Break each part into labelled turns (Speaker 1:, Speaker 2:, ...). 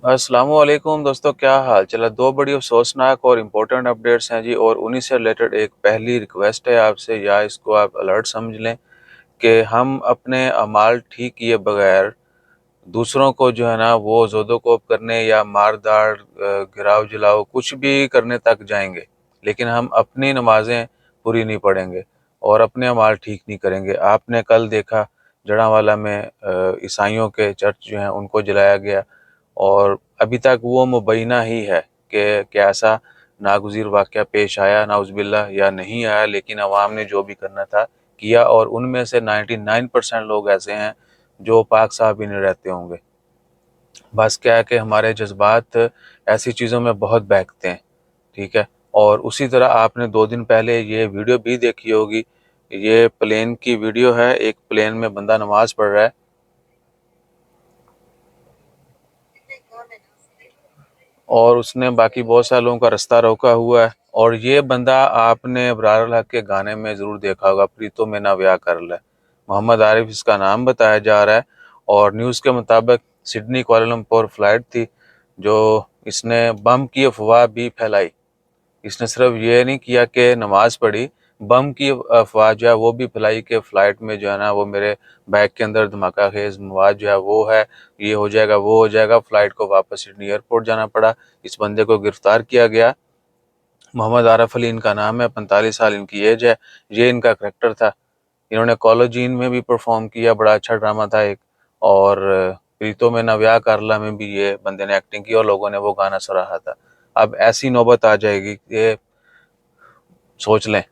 Speaker 1: السلام علیکم دوستو، کیا حال چلا؟ دو بڑی افسوسناک اور امپورٹنٹ اپڈیٹس ہیں جی، اور انہی سے ریلیٹڈ ایک پہلی ریکویسٹ ہے آپ سے، یا اس کو آپ الرٹ سمجھ لیں کہ ہم اپنے اعمال ٹھیک کیے بغیر دوسروں کو جو ہے نا وہ زود و کوب کرنے یا مارداڑ گراؤ جلاؤ کچھ بھی کرنے تک جائیں گے، لیکن ہم اپنی نمازیں پوری نہیں پڑھیں گے اور اپنے اعمال ٹھیک نہیں کریں گے۔ آپ نے کل دیکھا جڑاں میں عیسائیوں کے چرچ جو ہیں ان کو جلایا گیا، اور ابھی تک وہ مبینہ ہی ہے کہ ایسا ناگزیر واقعہ پیش آیا نعوذ باللہ یا نہیں آیا، لیکن عوام نے جو بھی کرنا تھا کیا، اور ان میں سے 99% لوگ ایسے ہیں جو پاک صاحب ہی نہیں رہتے ہوں گے۔ بس کیا ہے کہ ہمارے جذبات ایسی چیزوں میں بہت بہکتے ہیں، ٹھیک ہے۔ اور اسی طرح آپ نے 2 دن پہلے یہ ویڈیو بھی دیکھی ہوگی، یہ پلین کی ویڈیو ہے، ایک پلین میں بندہ نماز پڑھ رہا ہے اور اس نے باقی بہت سارے لوگوں کا رستہ روکا ہوا ہے، اور یہ بندہ آپ نے ابرار الحق کے گانے میں ضرور دیکھا ہوگا، پریتو میں نہ ویا کر لے، محمد عارف اس کا نام بتایا جا رہا ہے، اور نیوز کے مطابق سڈنی کوالالمپور فلائٹ تھی جو اس نے بم کی افواہ بھی پھیلائی۔ اس نے صرف یہ نہیں کیا کہ نماز پڑھی، بم کی افواہ جو ہے وہ بھی پھیلائی کہ فلائٹ میں جو ہے نا وہ میرے بیگ کے اندر دھماکہ خیز مواد جو ہے وہ ہے، یہ ہو جائے گا وہ ہو جائے گا۔ فلائٹ کو واپس سڈنی ایئرپورٹ جانا پڑا۔ اس بندے کو گرفتار کیا گیا، محمد عارف علی ان کا نام ہے، 45 سال ان کی ایج ہے، یہ ان کا کریکٹر تھا۔ انہوں نے کالوجین میں بھی پرفارم کیا، بڑا اچھا ڈرامہ تھا ایک، اور پریتو میں نویا کارلا میں بھی یہ بندے نے ایکٹنگ کی اور لوگوں نے وہ گانا سراہا تھا۔ اب ایسی نوبت آ جائے گی کہ سوچ لیں،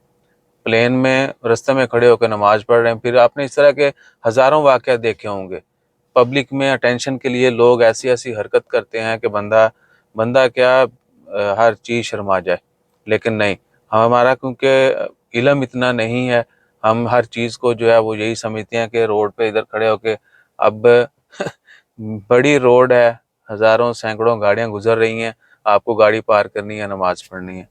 Speaker 1: پلین میں رستے میں کھڑے ہو کے نماز پڑھ رہے ہیں، پھر آپ نے اس طرح کے ہزاروں واقعات دیکھے ہوں گے۔ پبلک میں اٹینشن کے لیے لوگ ایسی ایسی حرکت کرتے ہیں کہ بندہ کیا ہر چیز شرما جائے، لیکن نہیں، ہمارا کیونکہ علم اتنا نہیں ہے، ہم ہر چیز کو جو ہے وہ یہی سمجھتے ہیں کہ روڈ پہ ادھر کھڑے ہو کے، اب بڑی روڈ ہے، ہزاروں سینکڑوں گاڑیاں گزر رہی ہیں، آپ کو گاڑی پار کرنی ہے، نماز پڑھنی ہے،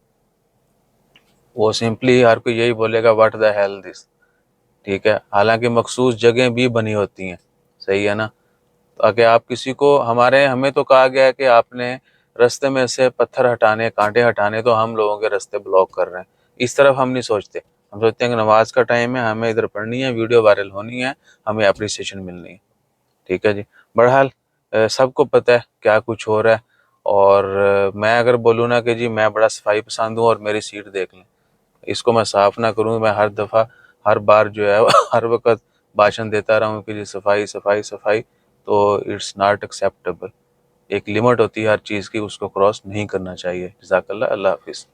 Speaker 1: وہ سمپلی ہر کوئی یہی بولے گا واٹ دا ہیل دس، ٹھیک ہے۔ حالانکہ مخصوص جگہیں بھی بنی ہوتی ہیں، صحیح ہے نا، تاکہ آپ کسی کو ہمیں تو کہا گیا ہے کہ آپ نے رستے میں سے پتھر ہٹانے، کانٹے ہٹانے، تو ہم لوگوں کے رستے بلاک کر رہے ہیں، اس طرف ہم نہیں سوچتے۔ ہم سوچتے ہیں کہ نماز کا ٹائم ہے، ہمیں ادھر پڑھنی ہے، ویڈیو وائرل ہونی ہے، ہمیں اپریسیشن ملنی ہے، ٹھیک ہے جی۔ بہرحال سب کو پتہ ہے کیا کچھ ہو رہا ہے، اور میں اگر بولوں نا کہ جی میں بڑا صفائی پسند ہوں اور میری سیٹ دیکھ لیں، اس کو میں صاف نہ کروں، میں ہر دفعہ ہر بار جو ہے ہر وقت بھاشن دیتا رہا ہوں کہ جی صفائی صفائی صفائی، تو اٹس ناٹ ایکسیپٹیبل۔ ایک لمٹ ہوتی ہے ہر چیز کی، اس کو کراس نہیں کرنا چاہیے۔ جزاک اللہ، اللہ حافظ۔